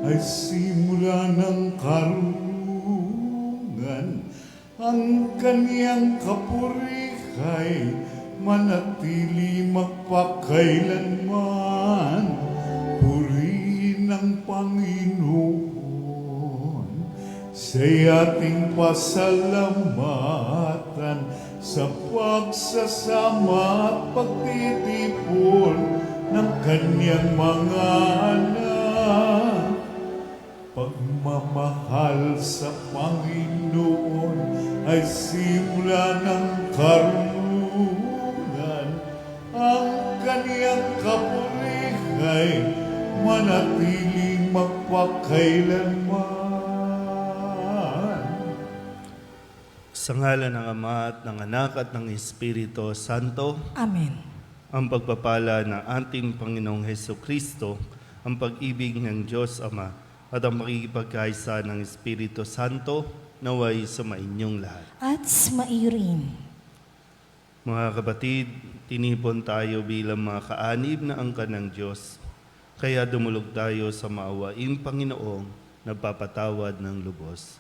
ay simula ng karunungan. Ang kaniyang kapurikay manatili magpakailanman. Purihin ang Panginoon, siya'y ating pasalamatan sa pagsasama at pagtitipon ng kaniyang mga anak. Pagmamahal sa Panginoon ay simula ng karunungan. Ang kaniyang kapurikay manatiling magpakailanman. Sa ngalan ng Ama at ng Anak at ng Espiritu Santo. Amen. Ang pagpapala ng ating Panginoong Hesukristo, ang pag-ibig ng Diyos Ama, at ang makikipagkaisa ng Espiritu Santo naway sumainyong lahat. At sumairin. Mga kapatid, tinipon tayo bilang mga kaanib na angkan ng Diyos. Kaya dumulog tayo sa maawaing Panginoong nagpapatawad ng lubos.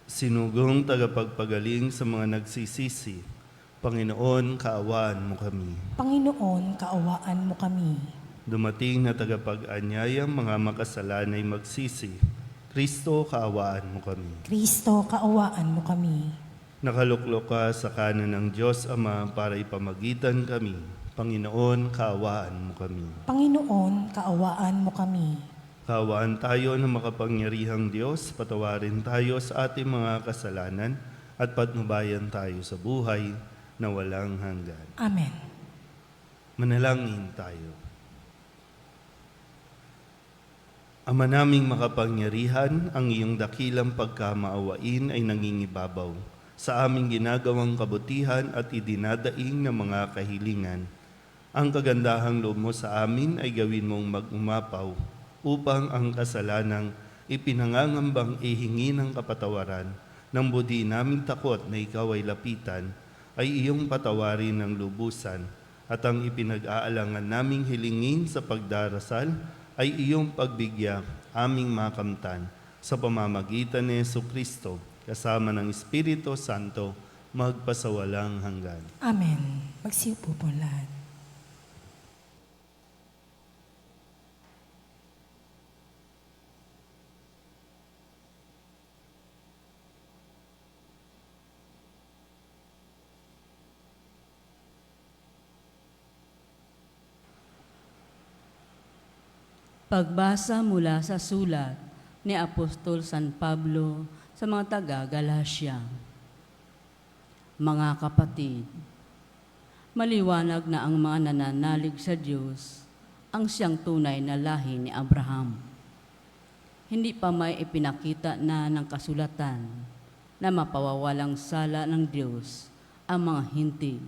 Sinugong tagapagpagaling sa mga nagsisisi, Panginoon, kaawaan mo kami. Panginoon, kaawaan mo kami. Dumating na tagapag-anyayang mga makasalanay magsisi, Kristo, kaawaan mo kami. Kristo, kaawaan mo kami. Nakaluklok ka sa kanan ng Diyos Ama para ipamagitan kami. Panginoon, kaawaan mo kami. Panginoon, kaawaan mo kami. Kaawaan tayo ng makapangyarihang Diyos, patawarin tayo sa ating mga kasalanan at patnubayan tayo sa buhay na walang hanggan. Amen. Manalangin tayo. Ama naming makapangyarihan, ang iyong dakilang pagkamaawain ay nangingibabaw sa aming ginagawang kabutihan at idinadaing ng mga kahilingan. Ang kagandahang loob mo sa amin ay gawin mong mag-umapaw upang ang kasalanang ipinangangambang ihingi ng kapatawaran ng budi naming takot na ikaw ay lapitan ay iyong patawarin ng lubusan, at ang ipinag-aalangan naming hilingin sa pagdarasal ay iyong pagbigyan aming makamtan sa pamamagitan ni Jesucristo kasama ng Espiritu Santo magpasawalang hanggan. Amen. Magsiupo po lahat. Pagbasa mula sa sulat ni Apostol San Pablo sa mga taga-Galacia. Mga kapatid, maliwanag na ang mga nananalig sa Diyos ang siyang tunay na lahi ni Abraham. Hindi pa may ipinakita na ng kasulatan na mapawawalang sala ng Diyos ang mga hintil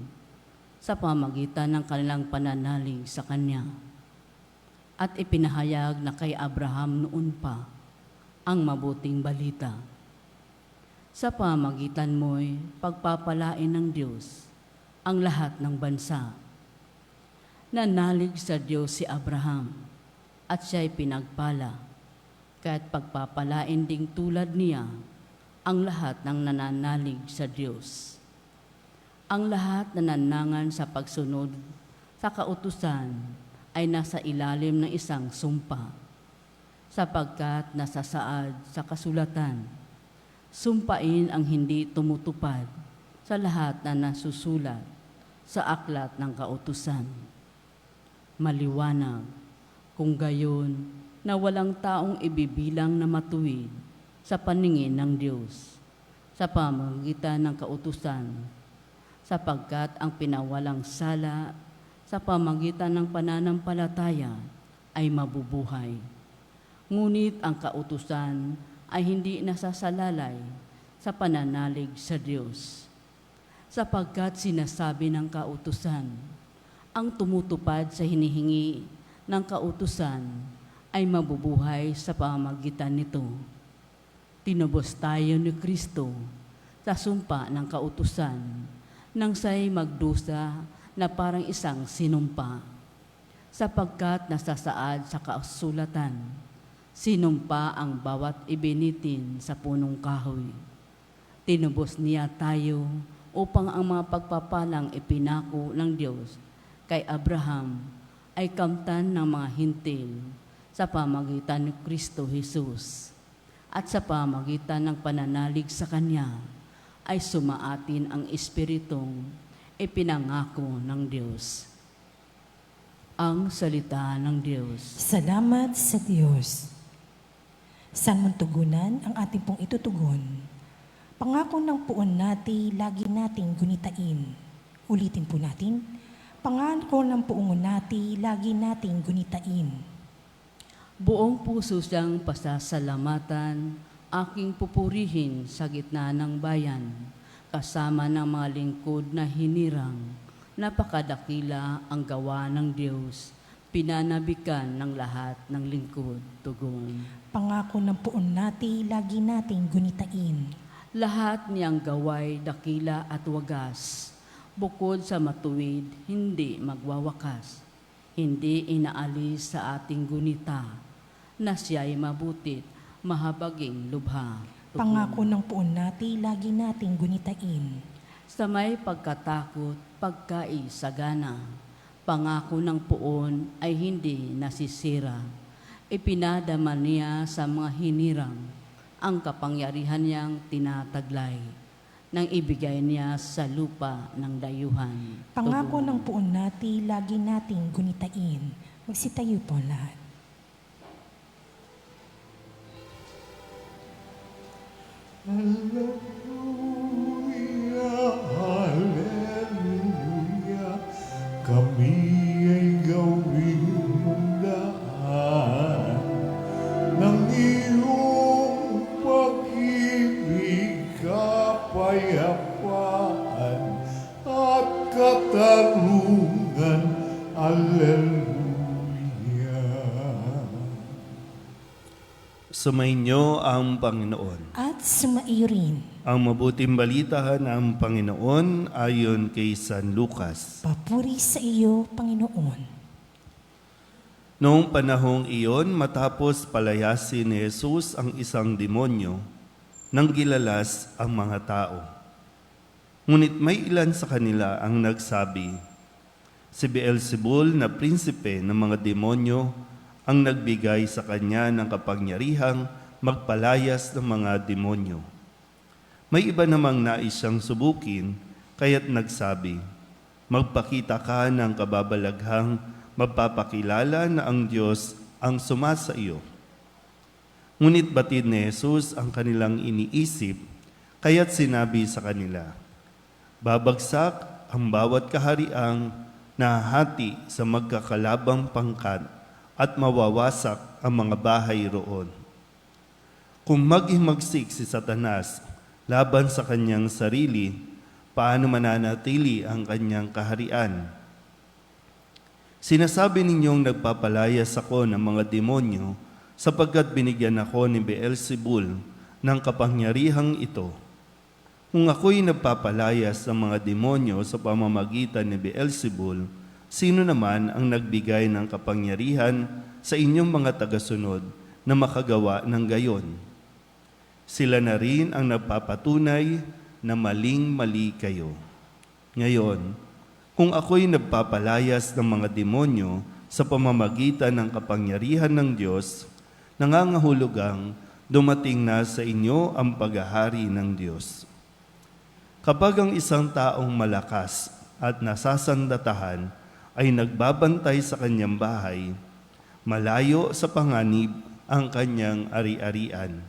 sa pamagitan ng kanilang pananalig sa Kanya. At ipinahayag na kay Abraham noon pa ang mabuting balita. Sa pamagitan mo'y pagpapalain ng Diyos ang lahat ng bansa. Nanalig sa Diyos si Abraham at siya'y pinagpala, kaya't pagpapalain ding tulad niya ang lahat ng nananalig sa Diyos. Ang lahat na nanangan sa pagsunod sa kautusan ay nasa ilalim ng isang sumpa, sapagkat nasasaad sa kasulatan, sumpain ang hindi tumutupad sa lahat na nasusulat sa aklat ng kautusan. Maliwanag, kung gayon, na walang taong ibibilang na matuwid sa paningin ng Diyos sa pamamagitan ng kautusan, sapagkat ang pinawalang sala sa pamagitan ng pananampalataya ay mabubuhay. Ngunit ang kautusan ay hindi nasasalalay sa pananalig sa Diyos, sapagkat sinasabi ng kautusan, ang tumutupad sa hinihingi ng kautusan ay mabubuhay sa pamamagitan nito. Tinubos tayo ni Kristo sa sumpa ng kautusan nang siya'y magdusa na parang isang sinumpa. sapagkat nasasaad sa kasulatan, sinumpa ang bawat ibinitin sa punong kahoy. Tinubos niya tayo upang ang mga pagpapalang ipinako ng Diyos kay Abraham ay kamtan ng mga hintil sa pamagitan ni Kristo Jesus. At sa pamagitan ng pananalig sa Kanya ay sumaatin ang Espiritong ipinangako ng Diyos. Ang salita ng Diyos. Salamat sa Diyos. Saan mong tugunan ang ating pong itutugon? Pangako ng puon natin, lagi nating gunitain. Ulitin po natin. Pangako ng puon natin, lagi nating gunitain. Buong puso siyang pasasalamatan, aking pupurihin sa gitna ng bayan, kasama ng mga lingkod na hinirang. Napakadakila ang gawa ng Diyos, pinanabikan ng lahat ng lingkod, tugon. Pangako ng puon natin, lagi nating gunitain. Lahat niyang gaway dakila at wagas, bukod sa matuwid, hindi magwawakas. Hindi inaalis sa ating gunita, na siya'y mabutit, mahabaging lubha. Tugon. Pangako ng puon natin, lagi nating gunitain. Sa may pagkatakot, pagkaisagana, pangako ng puon ay hindi nasisira. Ipinadama niya sa mga hinirang ang kapangyarihan niyang tinataglay nang ibigay niya sa lupa ng dayuhan. Pangako Tugon. ng puon natin, lagi nating gunitain. Magsitayo po lahat. Hallelujah, hallelujah, kami ay gawing mundaan ng iyong pag-ibig, kapayapaan at katarungan. Hallelujah. Sumainyo ang Panginoon. At sumaiyo rin. Ang mabuting balita ng Panginoon ayon kay San Lucas. Papuri sa iyo, Panginoon. Noong panahong iyon, matapos palayasin ni Jesus ang isang demonyo, nang gilalas ang mga tao. Ngunit may ilan sa kanila ang nagsabi, si Beelzebul na prinsipe ng mga demonyo ang nagbigay sa kanya ng kapangyarihang magpalayas ng mga demonyo. May iba namang nais siyang subukin, kaya't nagsabi, magpakita ka ng kababalaghang magpapakilala na ang Diyos ang sumasa iyo. Ngunit batid ni Jesus ang kanilang iniisip, kaya't sinabi sa kanila, babagsak ang bawat kahariang nahati sa magkakalabang pangkat at mawawasak ang mga bahay roon. Kung maghimagsik si Satanas laban sa kanyang sarili, paano mananatili ang kanyang kaharian? Sinasabi ninyong nagpapalayas ako ng mga demonyo sapagkat binigyan ako ni Beelzebul ng kapangyarihang ito. Kung ako'y nagpapalayas ng mga demonyo sa pamamagitan ni Beelzebul, sino naman ang nagbigay ng kapangyarihan sa inyong mga tagasunod na makagawa ng gayon? Sila na rin ang nagpapatunay na maling-mali kayo. Ngayon, kung ako'y nagpapalayas ng mga demonyo sa pamamagitan ng kapangyarihan ng Diyos, nangangahulugang dumating na sa inyo ang paghahari ng Diyos. Kapag ang isang taong malakas at nasasandatahan ay nagbabantay sa kanyang bahay, malayo sa panganib ang kanyang ari-arian.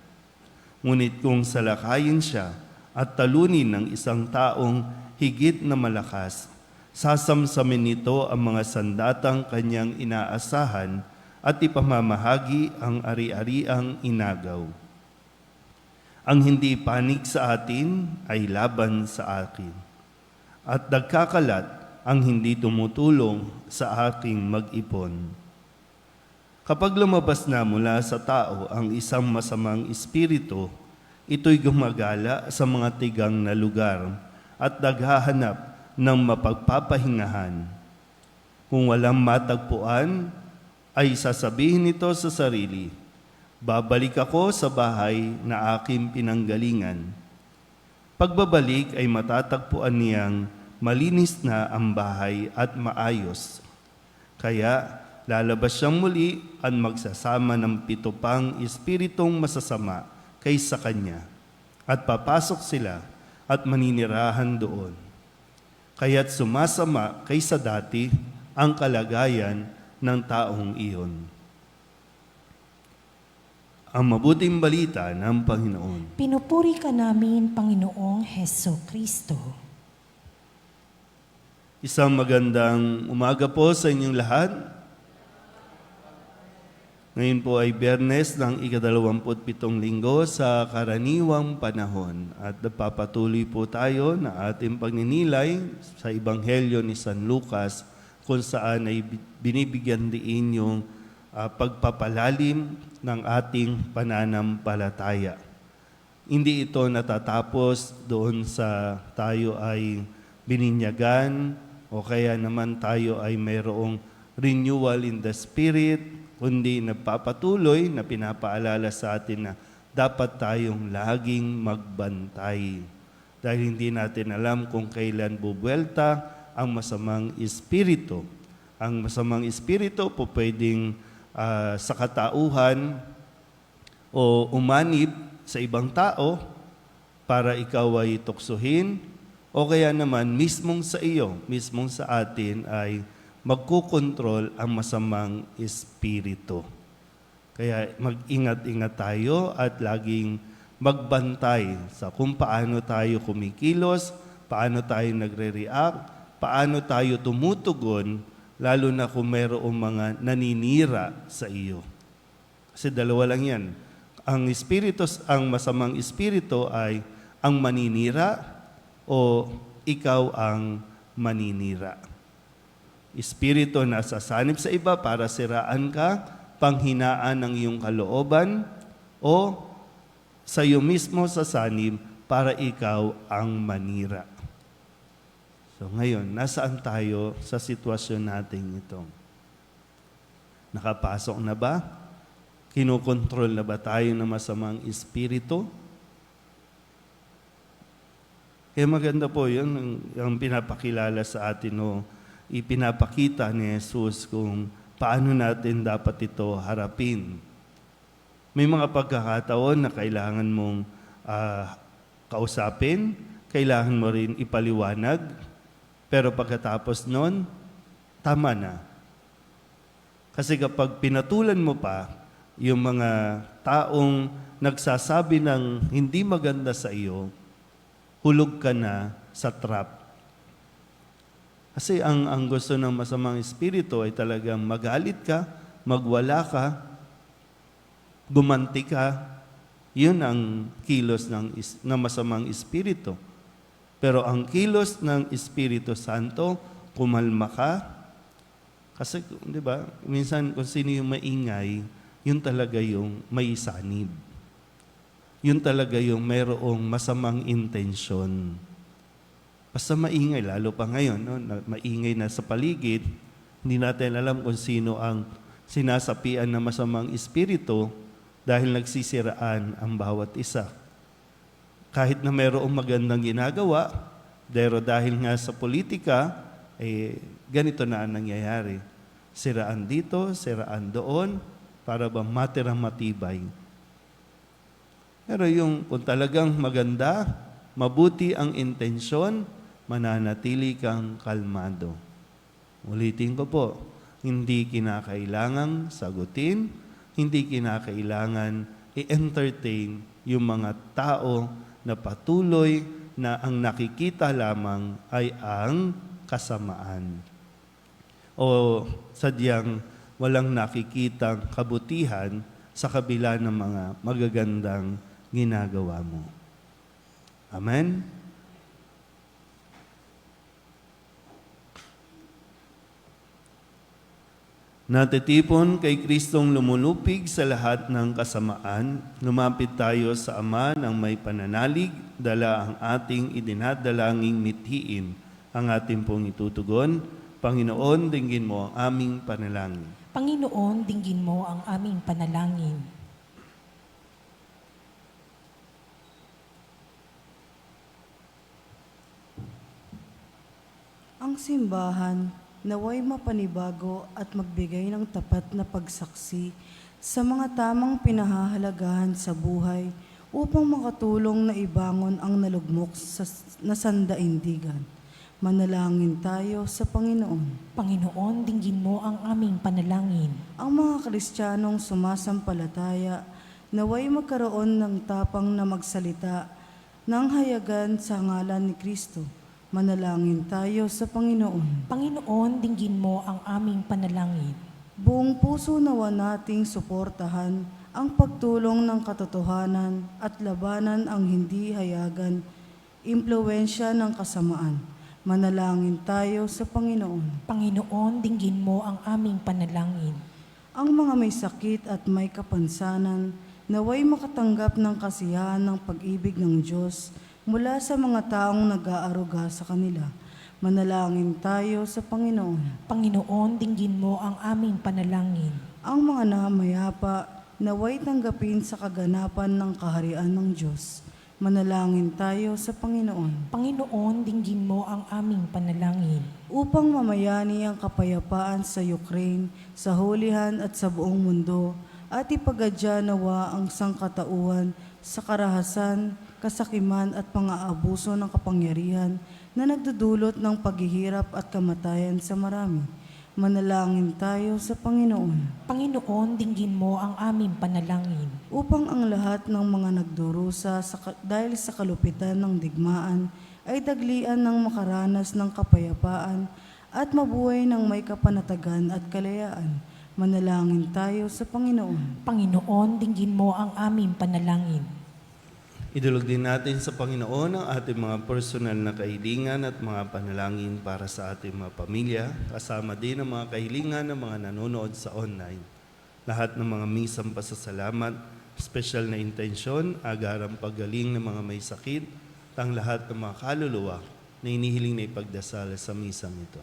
Ngunit kung salakayin siya at talunin ng isang taong higit na malakas, sasamsamin nito ang mga sandatang kanyang inaasahan at ipamamahagi ang ari-ariang inagaw. Ang hindi panig sa atin ay laban sa akin, at nagkakalat ang hindi tumutulong sa aking mag-ipon. Kapag lumabas na mula sa tao ang isang masamang espiritu, ito'y gumagala sa mga tigang na lugar at naghahanap ng mapagpapahingahan. Kung walang matagpuan, ay sasabihin nito sa sarili, babalik ako sa bahay na aking pinanggalingan. Pagbabalik ay matatagpuan niyang malinis na ang bahay at maayos. Kaya lalabas siyang muli at magsasama ng 7 pang espiritong masasama kaysa kanya. At papasok sila at maninirahan doon. Kaya't sumasama kaysa dati ang kalagayan ng taong iyon. Ang mabuting balita ng Panginoon. Pinupuri ka namin, Panginoong Heso Kristo. Isang magandang umaga po sa inyong lahat. Ngayon po ay Biyernes ng ika-27 linggo sa karaniwang panahon at napapatuloy po tayo na ating pagninilay sa Ebanghelyo ni San Lucas kung saan ay binibigyan diin yung pagpapalalim ng ating pananampalataya. Hindi ito natatapos doon sa tayo ay bininyagan o kaya naman tayo ay mayroong renewal in the spirit, kundi nagpapatuloy na pinapaalala sa atin na dapat tayong laging magbantay. Dahil hindi natin alam kung kailan bubuelta ang masamang espiritu. Ang masamang espiritu po pwedeng sa katauhan o umanib sa ibang tao para ikaw ay tuksuhin o kaya naman mismong sa iyo, mismong sa atin ay magkukontrol ang masamang espiritu. Kaya mag-ingat-ingat tayo at laging magbantay sa kung paano tayo kumikilos, paano tayo nagre-react, paano tayo tumutugon, lalo na kung mayroong mga naninira sa iyo. Kasi dalawa lang yan. Ang masamang espiritu ay ang maninira o ikaw ang maninira. Espiritu na sasanib sa iba para siraan ka, panghinaan ng iyong kalooban, o sa iyo mismo sasanib para ikaw ang manira. So ngayon, nasaan tayo sa sitwasyon natin ito? Nakapasok na ba? Kinokontrol na ba tayo ng masamang espiritu? Kaya maganda po yun, yung pinapakilala sa atin o ipinapakita ni Jesus kung paano natin dapat ito harapin. May mga pagkakataon na kailangan mong kausapin, kailangan mo rin ipaliwanag, pero pagkatapos nun, tama na. Kasi kapag pinatulan mo pa yung mga taong nagsasabi ng hindi maganda sa iyo, hulog ka na sa trap. Kasi ang gusto ng masamang espiritu ay talagang magalit ka, magwala ka, gumanti ka. Yun ang kilos ng masamang espiritu. Pero ang kilos ng Espiritu Santo, kumalma ka. Kasi, di ba, minsan kung sino yung maingay, yun talaga yung may sanib. Yun talaga yung mayroong masamang intensyon. Basta maingay, lalo pa ngayon, no? Maingay na sa paligid, hindi natin alam kung sino ang sinasapian ng masamang espiritu dahil nagsisiraan ang bawat isa. Kahit na mayroong magandang ginagawa, pero dahil nga sa politika, ganito na ang nangyayari. Siraan dito, siraan doon, para ba matirang matibay. Pero kung talagang maganda, mabuti ang intensyon, mananatili kang kalmado. Ulitin ko po, hindi kinakailangang sagutin, hindi kinakailangan i-entertain yung mga tao na patuloy na ang nakikita lamang ay ang kasamaan. O sadyang walang nakikitang kabutihan sa kabila ng mga magagandang ginagawa mo. Amen? Natitipon kay Kristong lumulupig sa lahat ng kasamaan, lumapit tayo sa Ama ng may pananalig, dala ang ating idinadalangin mithiin, ang ating pong itutugon. Panginoon, dinggin mo ang aming panalangin. Panginoon, dinggin mo ang aming panalangin. Ang simbahan naway mapanibago at magbigay ng tapat na pagsaksi sa mga tamang pinahahalagahan sa buhay upang makatulong na ibangon ang nalugmok sa nasandaindigan. Manalangin tayo sa Panginoon. Panginoon, dinggin mo ang aming panalangin. Ang mga Kristiyanong sumasampalataya naway magkaroon ng tapang na magsalita ng hayagan sa ngalan ni Kristo. Manalangin tayo sa Panginoon. Panginoon, dinggin mo ang aming panalangin. Buong puso nawa nating suportahan ang pagtulong ng katotohanan at labanan ang hindi hayagan, impluwensya ng kasamaan. Manalangin tayo sa Panginoon. Panginoon, dinggin mo ang aming panalangin. Ang mga may sakit at may kapansanan, naway makatanggap ng kasiyahan ng pag-ibig ng Diyos mula sa mga taong nag-aaruga sa kanila. Manalangin tayo sa Panginoon. Panginoon, dinggin mo ang aming panalangin. Ang mga namayapa, naway tanggapin sa kaganapan ng kaharian ng Diyos. Manalangin tayo sa Panginoon. Panginoon, dinggin mo ang aming panalangin. Upang mamayani ang kapayapaan sa Ukraine, sa hulihan at sa buong mundo, at ipagadya nawa ang sangkatauhan sa karahasan, kasakiman at pang-aabuso ng kapangyarihan na nagdudulot ng paghihirap at kamatayan sa marami. Manalangin tayo sa Panginoon. Panginoon, dinggin mo ang aming panalangin. Upang ang lahat ng mga nagdurusa dahil sa kalupitan ng digmaan ay daglian ng makaranas ng kapayapaan at mabuhay ng may kapanatagan at kalayaan. Manalangin tayo sa Panginoon. Panginoon, dinggin mo ang aming panalangin. Idulog din natin sa Panginoon ang ating mga personal na kahilingan at mga panalangin para sa ating mga pamilya, kasama din ang mga kahilingan ng mga nanonood sa online. Lahat ng mga misang pasasalamat, special na intensyon, agarang paggaling ng mga may sakit, at ang lahat ng mga kaluluwa na inihiling na ipagdasal sa misang ito.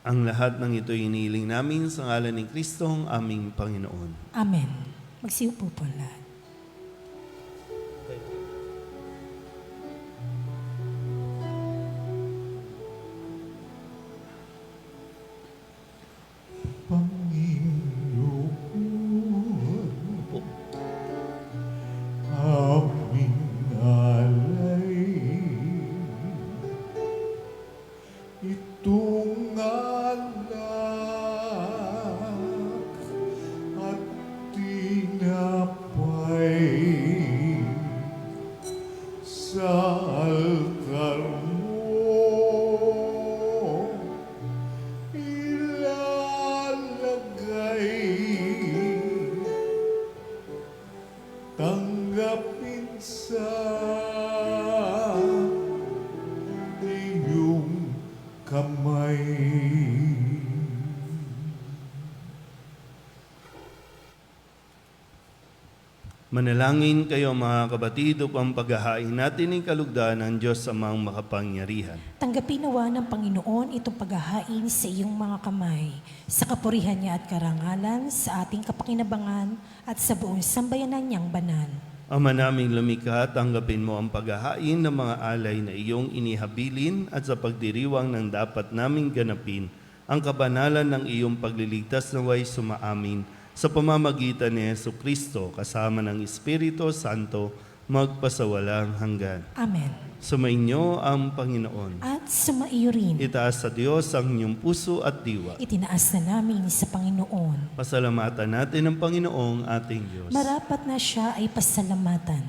Ang lahat ng ito inihiling namin sa ngalan ni Kristo, ang aming Panginoon. Amen. Magsiupo po lahat. Panginoon, Opo. aming alay, itong alak at tinapay sa altar mo ilalagay. Tanggapin sa iyong kamay. Manalangin kayo mga kabatid upang paghahain natin ang kalugdan ng Diyos Amang makapangyarihan. Tanggapin nawa ng Panginoon itong paghahain sa iyong mga kamay, sa kapurihan niya at karangalan, sa ating kapakinabangan at sa buong sambayanan niyang banal. Ama naming lumikha, tanggapin mo ang paghahain ng mga alay na iyong inihabilin at sa pagdiriwang ng dapat naming ganapin ang kabanalan ng iyong pagliligtas na way sumaamin sa pamamagitan ni Jesucristo kasama ng Espiritu Santo magpasawalang hanggan. Amen. Sumainyo ang Panginoon. At sumaiyo rin, Itaas sa Diyos ang inyong puso at diwa. itinaas na namin sa Panginoon. Pasalamatan natin ang Panginoong ating Diyos. Marapat na siya ay pasalamatan.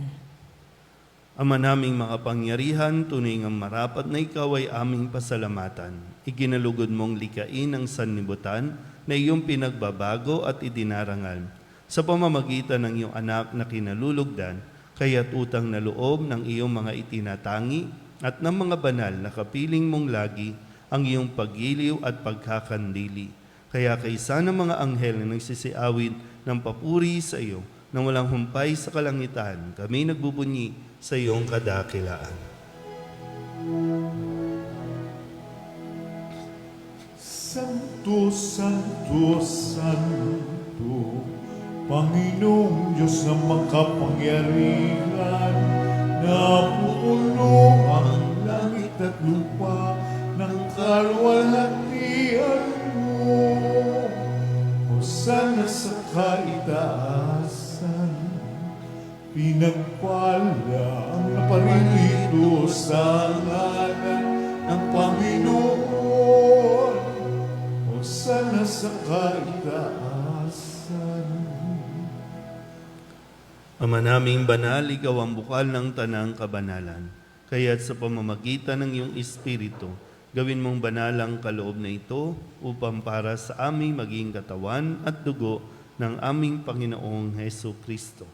Ama naming makapangyarihan, tunay ngang marapat na ikaw ay aming pasalamatan. Iginalugod mong likain ang sanlibutan na iyong pinagbabago at idinarangal sa pamamagitan ng iyong anak na kinalulugdan, kaya't utang na loob ng iyong mga itinatangi at ng mga banal na kapiling mong lagi ang iyong paggiliw at pagkakandili. Kaya kaysa ng mga anghel na nagsisiawit ng papuri sa iyo, nang walang humpay sa kalangitan, kami nagbubunyi sa iyong kadakilaan. Santo, Santo, Santo, Panginoong Diyos na makapangyarihan, na puno ang langit at lupa ng kaluwalhatian mo. Hosana sa kaitaasan, pinagpala ang naparito sa ngalan ng Panginoon. Hosana sa kaitaasan. Ama naming banal, ikaw ang bukal ng tanang kabanalan. Kaya't sa pamamagitan ng iyong Espiritu, gawin mong banal ang kaloob na ito upang para sa aming maging katawan at dugo ng aming Panginoong Heso Kristo.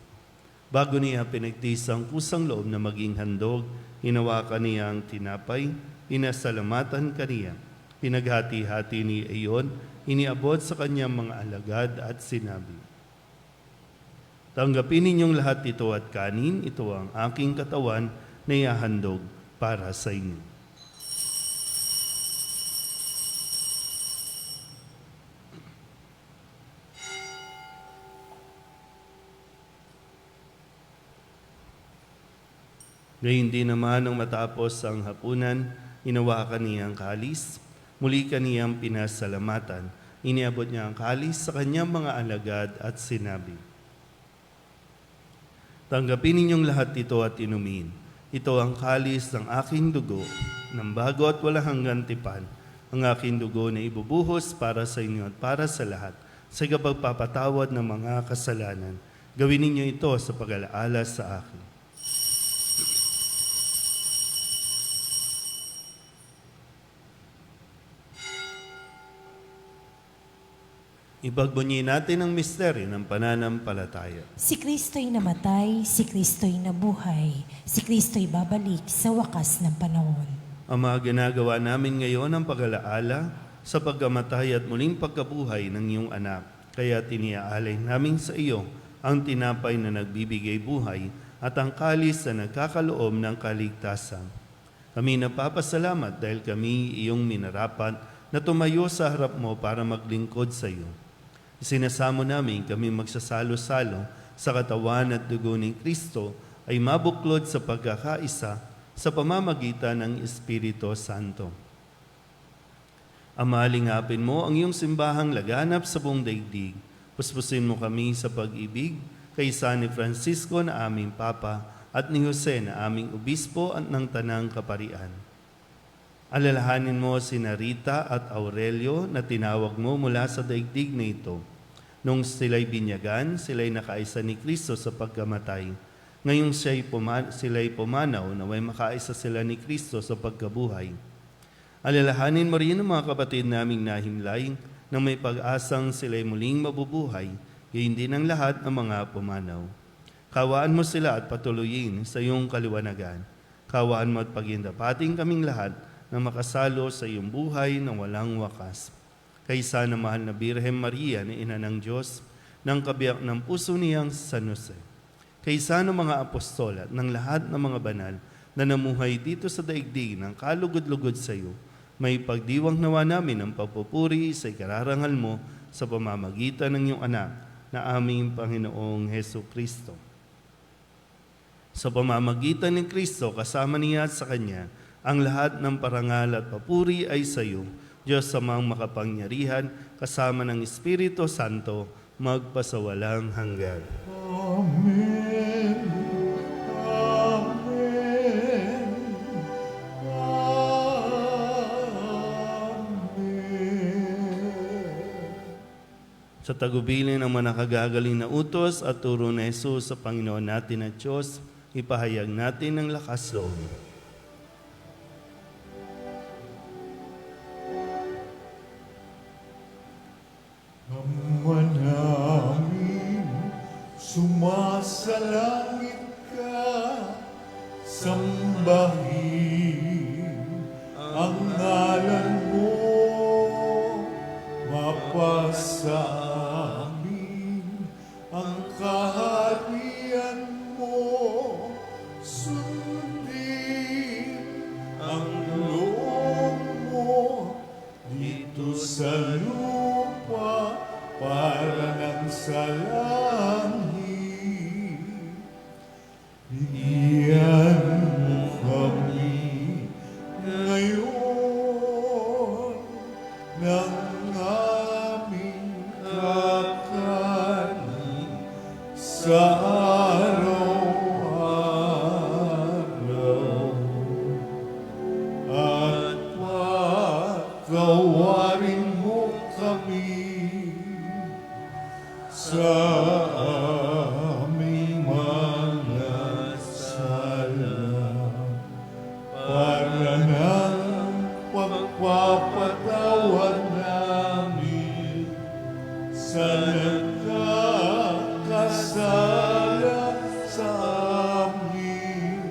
Bago niya pinagtiis ang kusang loob na maging handog, hinawakan niya ang tinapay, inasalamatan kaniya, pinaghati-hati niya iyon, iniabot sa kanyang mga alagad at sinabi, "Tanggapin ninyong lahat ito at kanin, ito ang aking katawan na ihahandog para sa inyo." Gayun din naman nung matapos ang hapunan, hinawakan niya ang kalis, muli kaniyang pinasalamatan, iniabot niya ang kalis sa kanyang mga alagad at sinabi, "Tanggapin ninyong lahat ito at inumin. Ito ang kalis ng aking dugo, ng bago at walang hanggang tipan, ang aking dugo na ibubuhos para sa inyo at para sa lahat, sa kapagpapatawad ng mga kasalanan. Gawin ninyo ito sa pag-alaala sa akin." Ipagbunyi natin ang misteryo ng pananampalataya. Si Kristo'y namatay, si Kristo'y nabuhay, si Kristo'y babalik sa wakas ng panahon. Ama, ginagawa namin ngayon ang pag-alaala sa pagkamatay at muling pagkabuhay ng iyong anak. Kaya tiniaalay namin sa iyo ang tinapay na nagbibigay buhay at ang kalis na nagkakaloob ng kaligtasan. Kami napapasalamat dahil kami iyong minarapat na tumayo sa harap mo para maglingkod sa iyo. Isinasamo namin kami magsasalo-salo sa katawan at dugo ni Kristo ay mabuklod sa pagkakaisa sa pamamagitan ng Espiritu Santo. Ama, lingapin mo ang iyong simbahang laganap sa buong daigdig. Puspusin mo kami sa pag-ibig kay San Francisco na aming Papa at ni Jose na aming Obispo at ng Tanang Kaparian. Alalahanin mo si Rita at Aurelio na tinawag mo mula sa daigdig na ito. Nung sila'y binyagan, sila'y nakaisa ni Kristo sa pagkamatay. Ngayong sila'y pumanaw na may makaisa sila ni Kristo sa pagkabuhay. Alalahanin mo rin ang mga kapatid naming nahimlay na may pag-asang sila'y muling mabubuhay, gayon din ang lahat ng mga pumanaw. Kawaan mo sila at patuloyin sa iyong kaliwanagan. Kawaan mo at pagindapating kaming lahat na makasalo sa iyong buhay na walang wakas. Kaysa na mahal na Birhen Maria na Ina ng Diyos, ng kabiyak ng puso niyang San Jose. Kaysa ng mga apostol at ng lahat ng mga banal na namuhay dito sa daigdig ng kalugod-lugod sa iyo, may pagdiwang nawa namin ang pagpupuri sa ikararangal mo sa pamamagitan ng iyong anak na aming Panginoong Heso Kristo. Sa pamamagitan ni Kristo, kasama niya at sa Kanya, ang lahat ng parangal at papuri ay sa iyo, Diyos amang makapangyarihan, kasama ng Espiritu Santo, magpasawalang hanggan. Amen. Amen. Amen. Sa tagubilin ng mga nakagagaling na utos at turo na Jesus sa Panginoon natin at Diyos, ipahayag natin ang lakas loob. Ama namin, sumasalangit ka, sambahin ang ngalan mo, mapasa amin ang kaharian mo, ng aming kakanin sa araw-araw. At patawarin mo kami sa aming mga sala para ng pagpapatawad namin sa nagkakasala sa amin.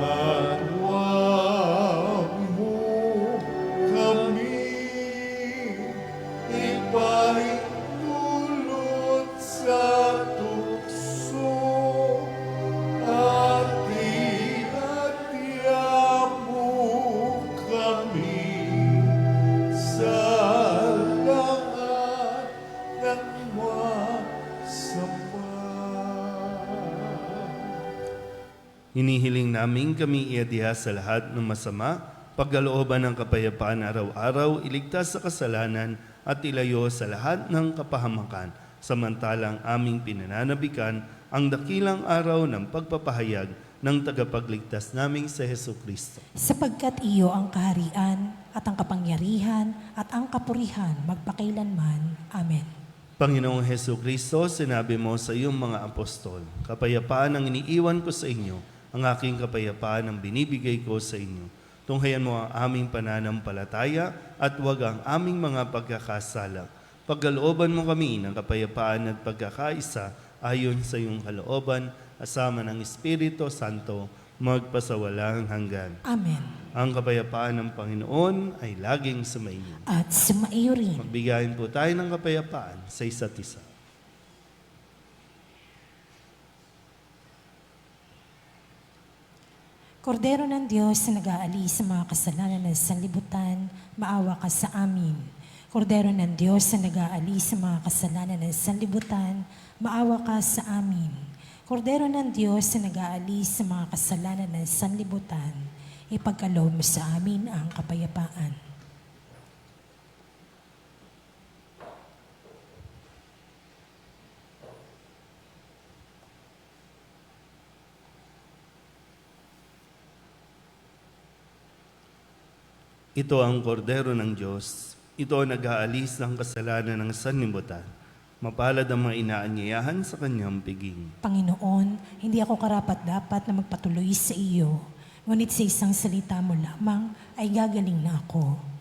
At huwag mo kami ipahintulot sa tukso at tinatya mo kami sa lahat ng masama. Hinihiling namin kami iadya sa lahat ng masama, pagkalooban ng kapayapaan araw-araw, iligtas sa kasalanan at ilayo sa lahat ng kapahamakan, samantalang aming pinananabikan ang dakilang araw ng pagpapahayag ng tagapagligtas naming sa Hesus Kristo. Sapagkat iyo ang kaharian at ang kapangyarihan at ang kapurihan magpakailanman. Amen. Panginoong Hesus Kristo, sinabi mo sa iyong mga apostol, kapayapaan ang iniiwan ko sa inyo, ang aking kapayapaan ang binibigay ko sa inyo. Tunghayan mo ang aming pananampalataya at huwag ang aming mga pagkakasala. Pagkalooban mo kami ng kapayapaan at pagkakaisa ayon sa iyong kalooban, asama ng Espiritu Santo, magpasawalang hanggan. Amen. Ang kapayapaan ng Panginoon ay laging sumaiyo. At sumaiyo rin. Magbigayin po tayo ng kapayapaan sa isa't isa. Kordero ng Diyos na nag-aalis sa mga kasalanan ng sanlibutan, maawa ka sa amin. Kordero ng Diyos na nag-aalis sa mga kasalanan ng sanlibutan, maawa ka sa amin. Kordero ng Diyos na nag-aalis sa mga kasalanan ng sanlibutan, ipagkaloob mo sa amin ang kapayapaan. Ito ang kordero ng Diyos. Ito ang nag-aalis ng kasalanan ng sanlibutan. Mapalad ang mga inaanyayahan sa kanyang piging. Panginoon, hindi ako karapat-dapat na magpatuloy sa iyo, ngunit sa isang salita mo lamang ay gagaling na ako.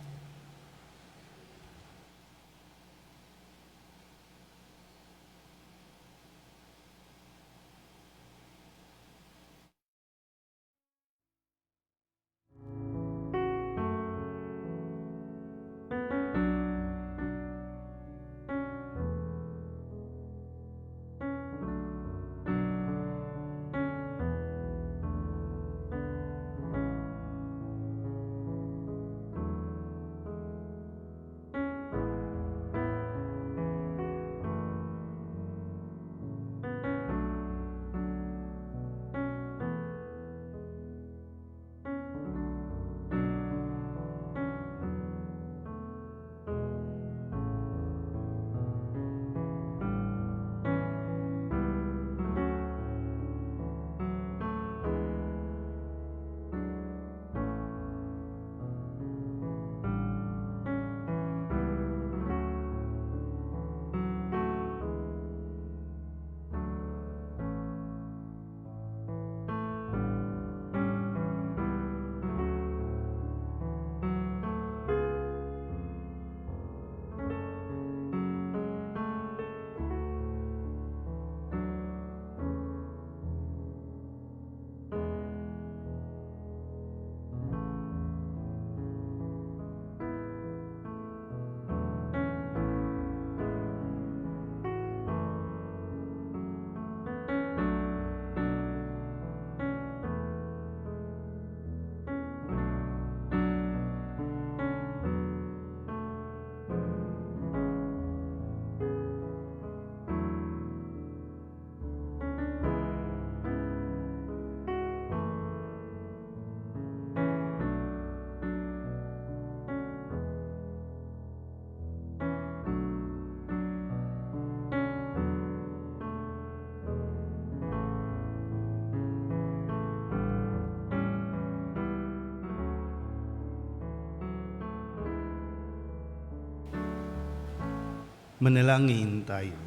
Manalangin tayo.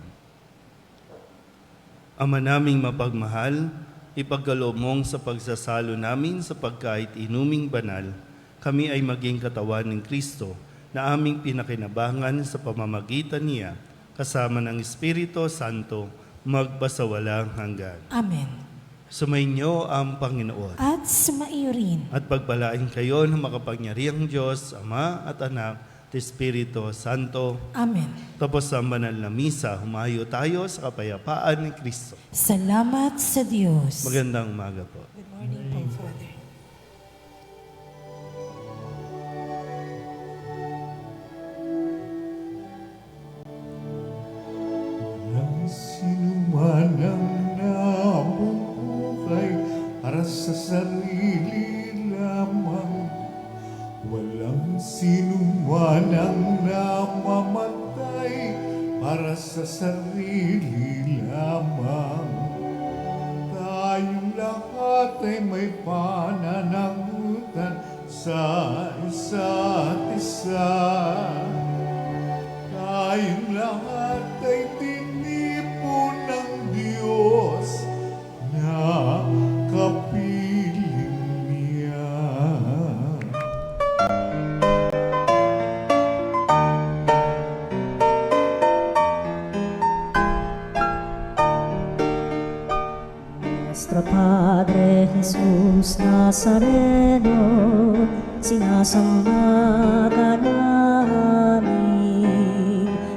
Ama naming mapagmahal, ipagkaloob mong sa pagsasalo namin sa pagkait inuming banal, kami ay maging katawan ng Kristo na aming pinakinabangan sa pamamagitan niya, kasama ng Espiritu Santo, magpasawalang hanggan. Amen. Sumainyo ang Panginoon. At sumaiyo rin. At pagpalain kayo ng makapangyarihang Diyos, Ama at Anak, at Espiritu Santo. Amen. Tapos sa banal na misa, humayo tayo sa kapayapaan ni Kristo. Salamat sa Diyos. Magandang umaga po. Good morning po, Father. Walang sinuman ang nabubuhay para sa sarili lamang. Walang sinuman ang namamatay para sa sarili lamang. Tayong lahat ay may pananagutan sa isa't isa. Tayong lahat ay tinipon ng Diyos na kapiling niya. Nuestro Padre Jesús Nazareno, sinasamba ka namin,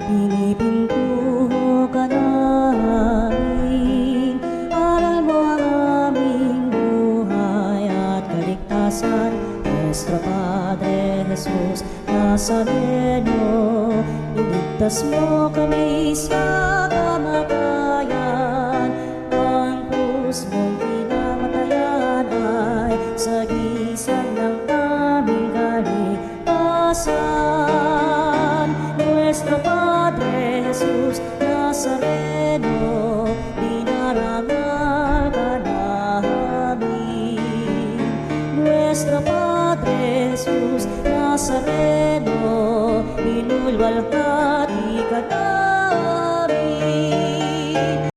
pinipintuho ka namin, aral mo ang aming buhay at kaligtasan. Nuestro Padre Jesús Nazareno, iligtas mo kami sa kamatayan. Ang krus mong pinamatayan ay sagisag ng aming kaligtasan. Nuestro Padre Jesus Nazareno, dinarangal ka namin. Nuestro Padre Jesus Nazareno, inulwalhati ka namin.